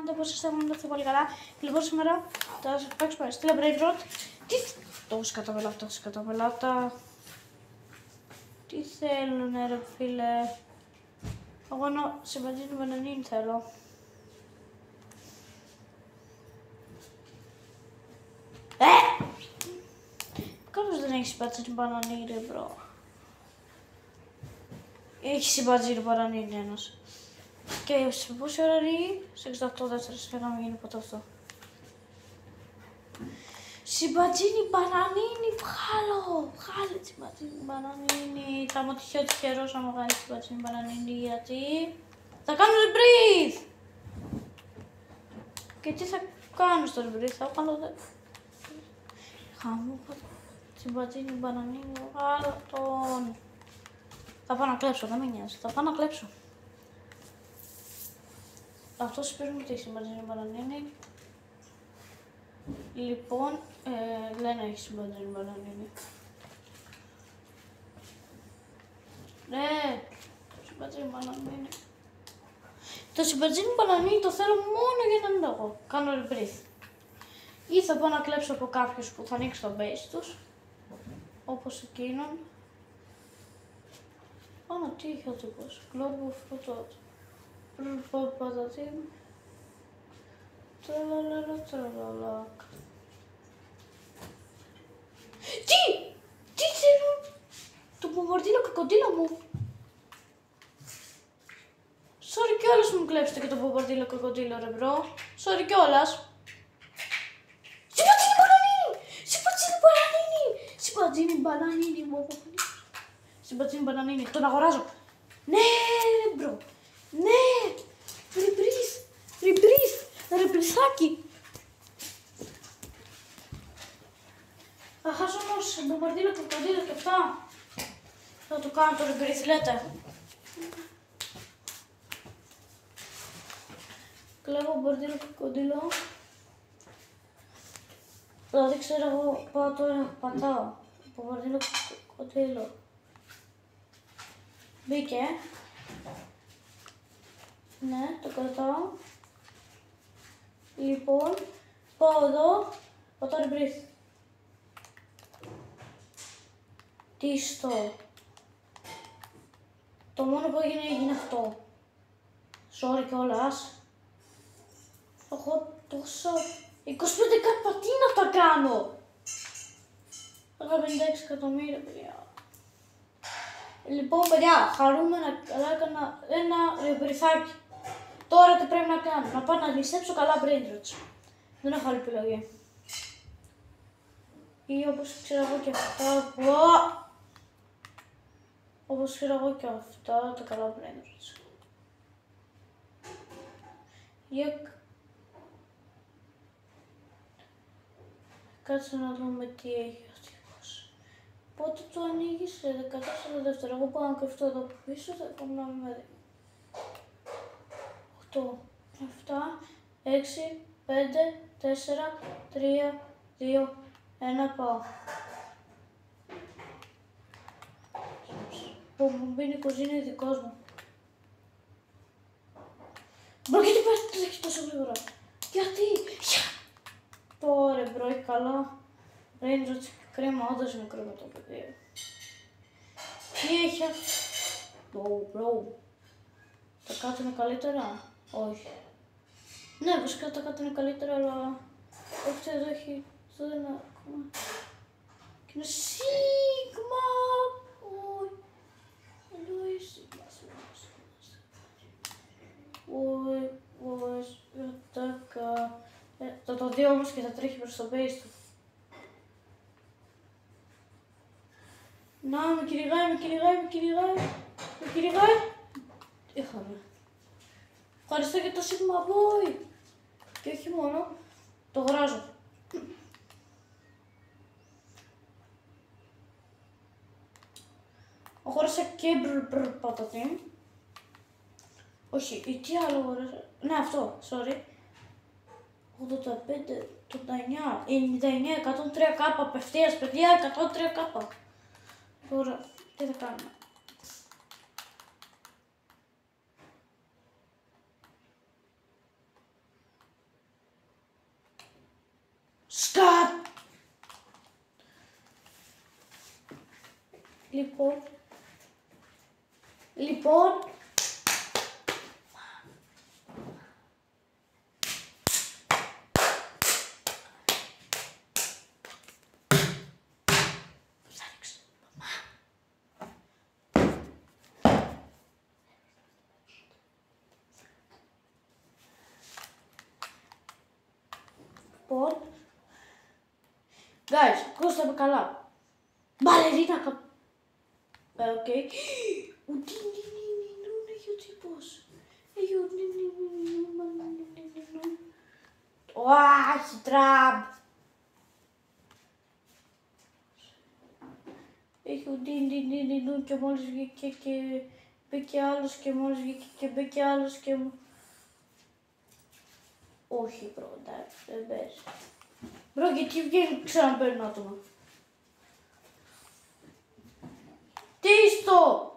κάνετε, πώς είστε, μου είστε πολύ καλά. Λοιπόν, σήμερα θα σας παίξουμε στη Brain Rot. Τι... Τόση καταβελάτα. Τι θέλουνε ρε φίλε. Εγώ ενώ συμπαντζίνη μπανανίνη θέλω. Κάποιος δεν έχει συμπαντζίνη μπανανίνη ρε μπρο. Έχει συμπαντζίνη μπανανίνη ένας. Και σε πόση ώρα είναι, σε 68 δεύτερες, να μην γίνει ποτέ αυτό. Συμπατζίνι μπανανίνι, βγάλε συμπατζίνι μπανανίνι. Θα μου τυχαίο τυχερός να μου βγάλει συμπατζίνι μπανανίνι, γιατί θα κάνω rebreathe. Και τι θα κάνω στο rebreathe, θα κάνω χαμού, συμπατζίνι μπανανίνι, βγάλω τον. Θα πάω να κλέψω, δεν με νοιάζει, θα πάω να κλέψω. Αυτός παίρνει τη συμπατζίνι μπανανίνι. Λοιπόν, δεν έχει συμπατζίνι μπανανίνι. Ναι, συμπατζίνι μπανανίνι. Το συμπατζίνι μπανανίνι το θέλω μόνο για έναν λόγο. Κάνω rebreathe. Ή θα πάω να κλέψω από κάποιους που θα ανοίξει το base τους. Όπως εκείνον. Άνα, τι είχε ο τύπος. Global Photo. Πατατήμ. Τραλαλα. Τι θέλουν. Το βομβαρδίλο κροκοντίλο μου. Sorry κιόλας μου κλέψετε και το βομβαρδίλο κροκοντίλο ρε μπρο. Sorry κιόλας. Συμπατζίνι μπανανίνι. Τον αγοράζω. Ναι μπρο. Ναι. Ρεπρισάκι. Θα χάσω όμως μπομπαρδίλο κροκοντίλο και αυτά. Θα το κάνω το rebreathe, λέτε. Κλέβω μπομπαρδίλο κροκοντίλο. Δηλαδή ξέρω εγώ πάω τώρα, πατάω. Μπομπαρδίλο κροκοντίλο. Μπήκε. Ναι, το κρατάω. Λοιπόν, πάω εδώ, πατάω rebreathe. Τι στο. Το μόνο που έγινε αυτό. Sorry κιόλας. Έχω τόσο... 25 κάπα, τι να τα κάνω. Έχω 56 εκατομμύρια, παιδιά. Λοιπόν, παιδιά, χαρούμενα, καλά έκανα ένα rebreathάκι. Τώρα τι πρέπει να κάνω, να πάω να ληστέψω καλά brain rots. Δεν έχω άλλη επιλογή. Ή όπως ξέρω εγώ και αυτά, όπως ξέρω εγώ και αυτά, τα καλά brain rots. Κάτσε να δούμε τι έχει ο τύπος. Πότε το ανοίγεις, 14 δεύτερα. Εγώ πάω να κρυφτώ εδώ πίσω, θα πάμε να με δει. 8, 7, 6, 5, 4, 3, 2, 1, πάω. Που μου μπαίνει η κουζίνα είναι δικός μου. Μπρο, γιατί το έχεις τόσο γρήγορα. Γιατί. Τώρα μπρο, έχει καλά. Brain Rot, κρίμα, όντως είναι κρίμα το παιδί. Τι έχει αυτό. Μπρο. Τα κάτω είναι καλύτερα. Όχι. Ναι, βασικά τα κάτω είναι καλύτερα, αλλά όχι εδώ έχει. Αυτό δεν είναι ακόμα. Και είναι σίγμα. Όχι. Εδώ είναι σίγμα. Όχι. Τάκα. Θα το δει όμως και θα τρέχει προς το base του. Να, με κυνηγάει. Είχαμε. Ευχαριστώ για το Sigma Boy. Και όχι μόνο, το αγοράζω. Αγόρασα και πατατήμ. Όχι, τι άλλο αγόρασα. Ναι, αυτό, sorry. 85, 89, 99, 103 κάπα απευθείας, παιδιά, 103 κάπα. Τώρα, τι θα κάνουμε. Λοιπόν, guys, ακούστε με καλά. Μπαλερίνα οκ. Έχει ο τύπος. Όχι, Τραμπ. Έχει ο ντιν και μόλις βγήκε και μπήκε άλλος και μόλις βγήκε και μπήκε άλλος και... Όχι, μπρο, εντάξει, δεν παίζει. Μπρο, γιατί βγαίνει ξαναμπαίνουν άτομα. Τι στο!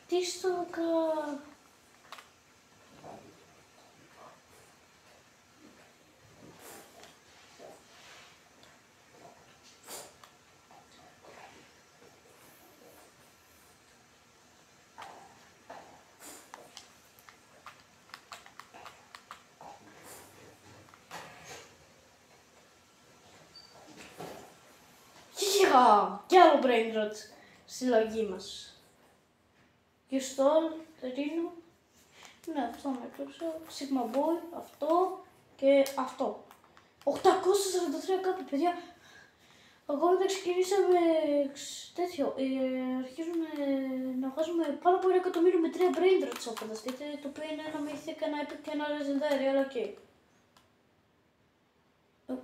Τι στο κα... Κι άλλο brain rot στη λογή μας. Γιουστόλ, Ρίνο, ναι, αυτό με έκλεψε, Sigma Boy, αυτό και αυτό. 843 κάπου, παιδιά. Ακόμα δεν ξεκινήσαμε τέτοιο, αρχίζουμε να βγάζουμε πάνω από 1 εκατομμύριο με 3 brain rots, φανταστείτε, το οποίο είναι ένα mythic, ένα epic και ένα legendary, αλλά ok.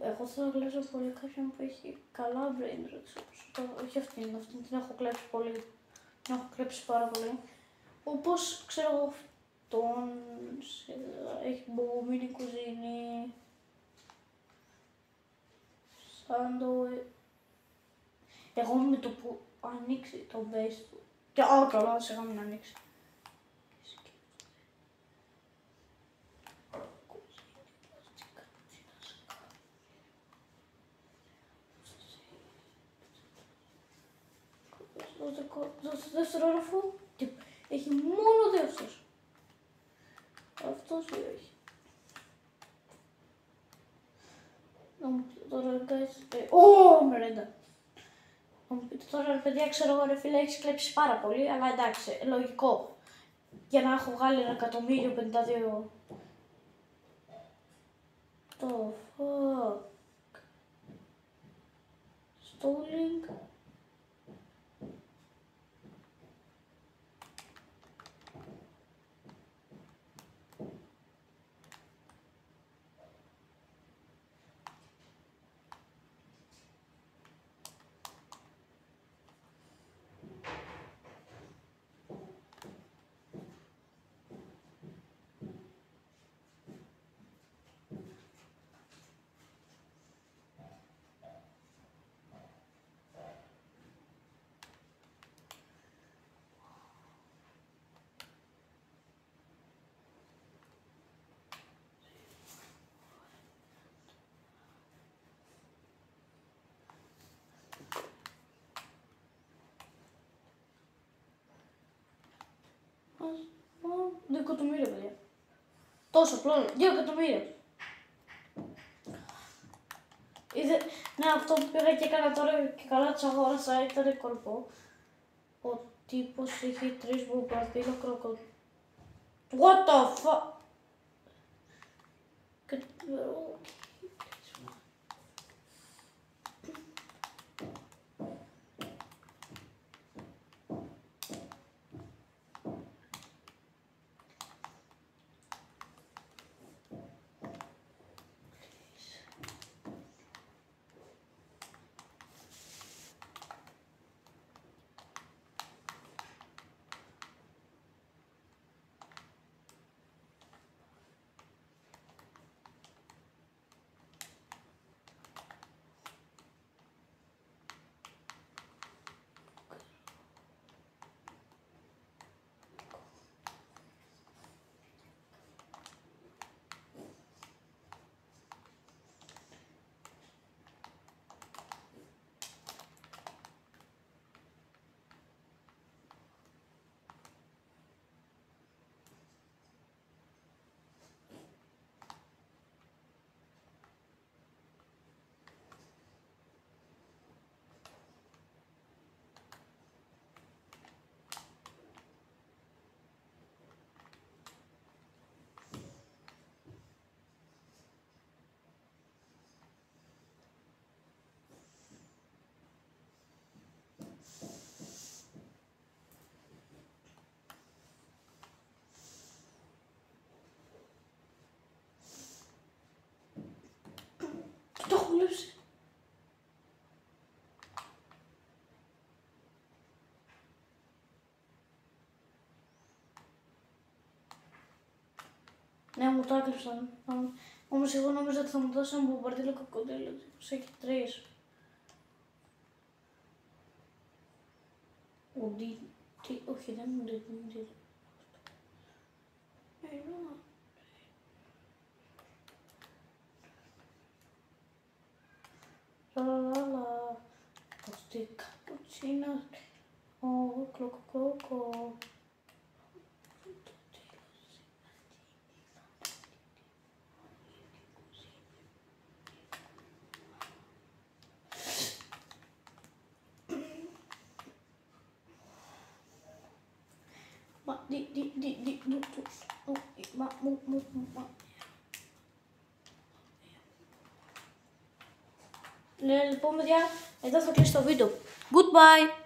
Εγώ θα κλέψω πολύ κάποιον που έχει καλά brain rots, όχι αυτήν την έχω κλέψει πολύ. Την έχω κλέψει πάρα πολύ. Όπως ξέρω εγώ αυτόν, έχει μπομίνη κουζίνη, σαν το... Εγώ με το που ανοίξει το base του. Και καλά, σιγά μην ανοίξει. Στο δεύτερο όροφο έχει μόνο δύο αυτός. Αυτός δύο έχει. Να μου πείτε τώρα, guys, μερέντα. Να μου πείτε τώρα, παιδιά, ξέρω εγώ ρε φίλε, έχεις κλέψει πάρα πολύ, αλλά εντάξει, λογικό. Για να έχω βγάλει 1.052. Το fuck. Stalling. Δύο εκατομμύρια, παιδιά. Τόσο απλό, 2 εκατομμύρια. Ναι, αυτό που πήγα και έκανα τώρα και καλά της αγόρασα ήταν κόλπο. Ο τύπος είχε 3 μπουπραδίλο κροκο... What the fuck? Ναι, μου το έκλειψαν. Όμως εγώ νόμιζα ότι θα μου δώσει ένα μπομπαρδίλο κοκκοντήλο. Έχει 3. Όχι, δεν μου δίνει. Λαλαλαλα. Κωστή καπουτσίνα. Κλοκοκόκο. Λοιπόν, παιδιά, εδώ θα κλείσει το βίντεο. Goodbye!